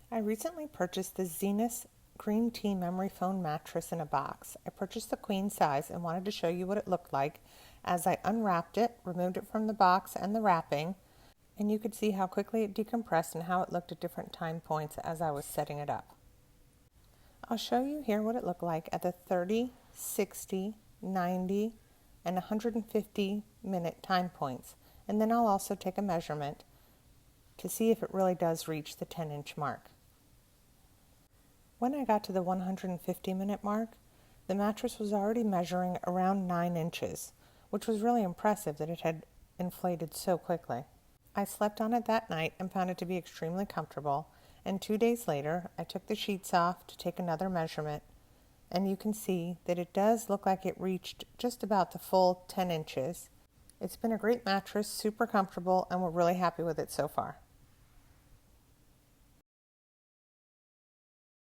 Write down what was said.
I recently purchased the Zenith Green Tea Memory Foam mattress in a box. I purchased the queen size and wanted to show you what it looked like as I unwrapped it, removed it from the box and the wrapping, and you could see how quickly it decompressed and how it looked at different time points as I was setting it up. I'll show you here what it looked like at the 30, 60, 90, and 150 minute time points, and then I'll also take a measurement to see if it really does reach the 10-inch mark. When I got to the 150-minute mark, the mattress was already measuring around 9 inches, which was really impressive that it had inflated so quickly. I slept on it that night and found it to be extremely comfortable, and 2 days later, I took the sheets off to take another measurement, and you can see that it does look like it reached just about the full 10 inches. It's been a great mattress, super comfortable, and we're really happy with it so far.